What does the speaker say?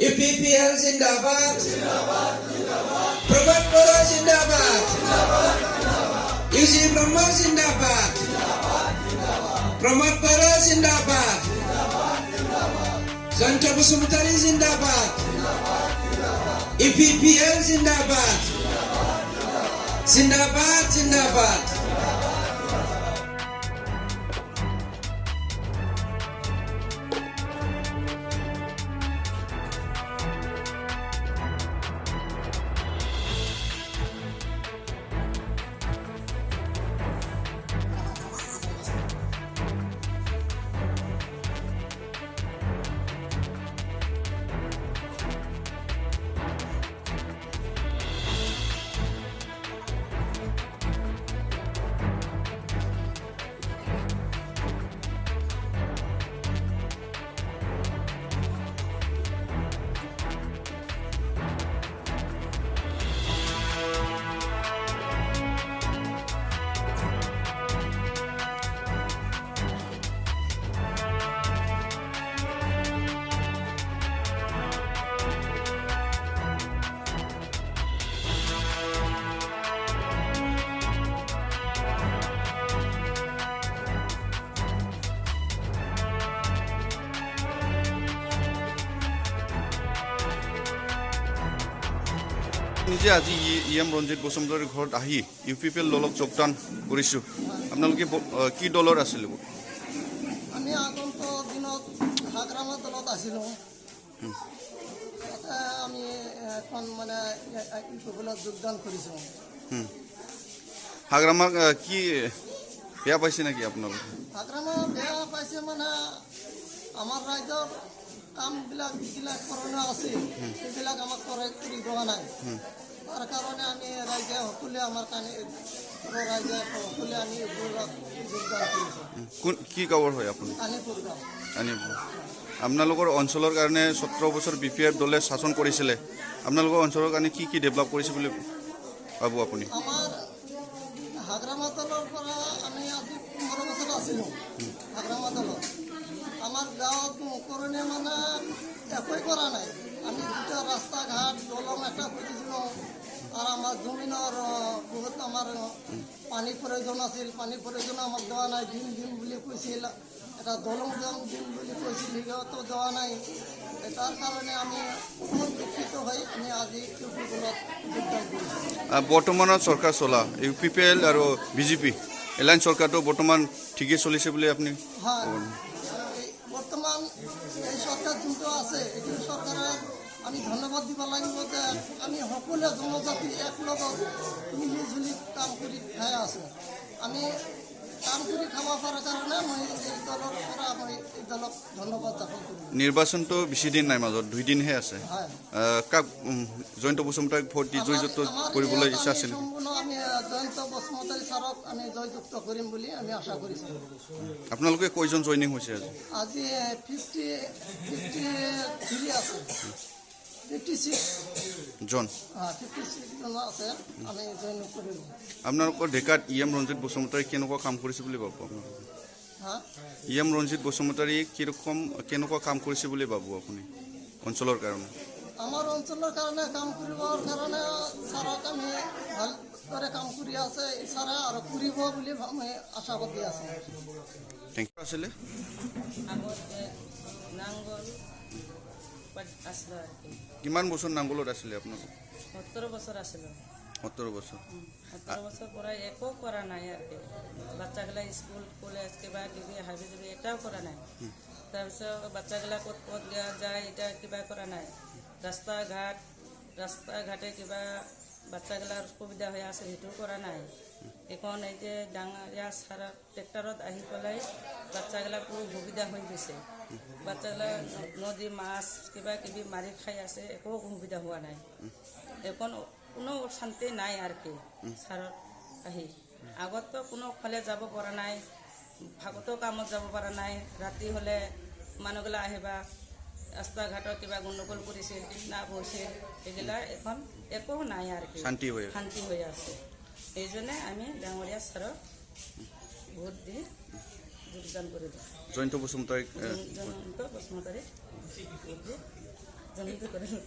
EPPL जिंदाबाद प्रभात बोरा जिंदाबाद UC Brahma जिंदाबाद प्रमोद बोरा जिंदाबाद जयंत बसुमतारी जिंदाबाद EPPL जिंदाबाद जिंदाबाद जिंदाबाद নিজে আজি ইএম ৰঞ্জিত বসুমতাৰীৰ ঘৰত আহি ইউপিপিএল দলক যোগদান কৰিছোঁ। আপোনালোকে কি দলৰ আছিল? আমি আগন্ত দিনত হাগ্ৰামা দলত আছিলোঁ। আমি এখন মানে ইউপিপিএলত যোগদান কৰিছোঁ। হাগ্ৰামাক কি বেয়া পাইছে নেকি আপোনালোকে? হাগ্ৰামা বেয়া পাইছে মানে আমাৰ ৰাইজৰ কামবিলাক যিবিলাক কৰোণা আছে সেইবিলাক আমাক কৰি দিয়া নাই। তাৰ কাৰণে আমি ৰাইজে সকলোৱে আমাৰ কাৰণে ৰাইজে সকলোৱে আমি যোগদান কৰিছোঁ। কি গাঁৱৰ হয় আপুনি? আনিপুৰ গাঁও। আনিপুৰ। আপোনালোকৰ অঞ্চলৰ কাৰণে 17 বছৰ BPF দলে শাসন কৰিছিলে। আপোনালোকৰ অঞ্চলৰ কাৰণে কি কি ডেভেলপ কৰিছে বুলি ভাবো আপুনি? আমাৰ হাগ্ৰামা দলৰ পৰা আমি আজি 15 বছৰ আছিলোঁ হাগ্ৰামা দলত। আমাৰ গাঁৱত কৰোণে মানে একোৱে কৰা নাই। আমি দুটা ৰাস্তা ঘাট দলং এটা খুলিছিলোঁ আৰু আমাৰ জমিনৰ বহুত আমাৰ পানীৰ প্ৰয়োজন আছিল। পানীৰ প্ৰয়োজন আমাক দেৱা নাই। দিম বুলি কৈছিল, এটা দলং দিম বুলি কৈছিল, সিহঁতো দেৱা নাই। তাৰ কাৰণে আমি বহুত দুখিত হৈ আমি আজি ইউপিপিএলত যোগদান কৰিছোঁ। বৰ্তমানৰ চৰকাৰ চলা ইউপিপিএল আৰু বিজেপি এলায়েন্স চৰকাৰটো বৰ্তমান ঠিকেই চলিছে বুলি আপুনি? হয়, বৰ্তমান এই চৰকাৰ যোনটো আছে এইটো চৰকাৰক আমি ধন্যবাদ দিব লাগিব যে আমি সকলোৱে জনজাতি একলগত মিলিজুলি কাম কৰি খাই আছোঁ। আমি কাম কৰি খাব পৰাৰ কাৰণে মই এই দলৰ পৰা মই এই দলক ধন্যবাদ জ্ঞাপন কৰিম। নিৰ্বাচনটো বেছি দিন নাই, মাজত 2 দিনহে আছে। কাক জয়ন্ত বসুমতাৰীক ভোট দি জয়যুক্ত কৰিবলৈ ইচ্ছা আছে নেকি? আমি জয়ন্ত বসুমতাৰী ছাৰক আমি জয়যুক্ত কৰিম বুলি আমি আশা কৰিছোঁ। আপোনালোকে কেইজন জইনিং হৈছে আজি? আজি 53 আছে, 56 জন। 56 জন আছে আমি জইন কৰিলোঁ। আপোনালোকৰ ডেকাত ইএম ৰঞ্জিত বসুমতাৰী কেনেকুৱা কাম কৰিছে বুলি ভাবো আপোনালোকে? ইএম ৰঞ্জিত বসুমতাৰী কেনেকুৱা কাম কৰিছে বুলি ভাবো আপুনি অঞ্চলৰ কাৰণে? আমাৰ অঞ্চলৰ কাৰণে কাম কৰিবৰ কাৰণে ছাৰক আমি ভালদৰে কাম কৰি আছে। ছাৰে আৰু কৰিব বুলি আমি আশা কৰি আছোঁ। Thank you. আছিলে কিমান বছৰ নাংগলত আছিলে আপোনালোক? 17 বছৰ আছিলোঁ। 17 বছৰ। 17 বছৰ পৰা একো কৰা নাই আৰু কি। বাচ্চাগিলা স্কুল কলেজ কিবা কিবি হাবি যাবি এটাও কৰা নাই। তাৰপিছত বাচ্চাগিলা ক'ত দিয়া যায় এটা কিবা কৰা নাই। ৰাস্তা ঘাটে কিবা বাচ্চাগিলাৰ সুবিধা হৈ আছে সেইটোও কৰা নাই। এখন এই যে ডাঙৰীয়া চাৰা ট্ৰেক্টৰত আহি পেলাই বাচ্চাগিলা খুব সুবিধা হৈ গৈছে। বাচ্চাগিলা নদী মাছ কিবা কিবি মাৰি খাই আছে, একো সুবিধা হোৱা নাই। এখন কোনো শান্তি নাই আৰু কি চাৰত আহি। আগতো কোনো ফালে যাব পৰা নাই, ভাগতো কামত যাব পৰা নাই। ৰাতি হ'লে মানুহগিলা আহিবা ৰাস্তা ঘাটৰ কিবা গণ্ডগোল কৰিছিল, কিডনাপ হৈছিল, এইগিলা এখন একো নাই আৰু কি শান্তি হৈ আছে। এইজনে আমি ডাঙৰীয়া ছাৰক ভোট দি যোগদান কৰিলোঁ। জয়ন্ত বসুমতাৰী ভোট দি জলদি কৰিলোঁ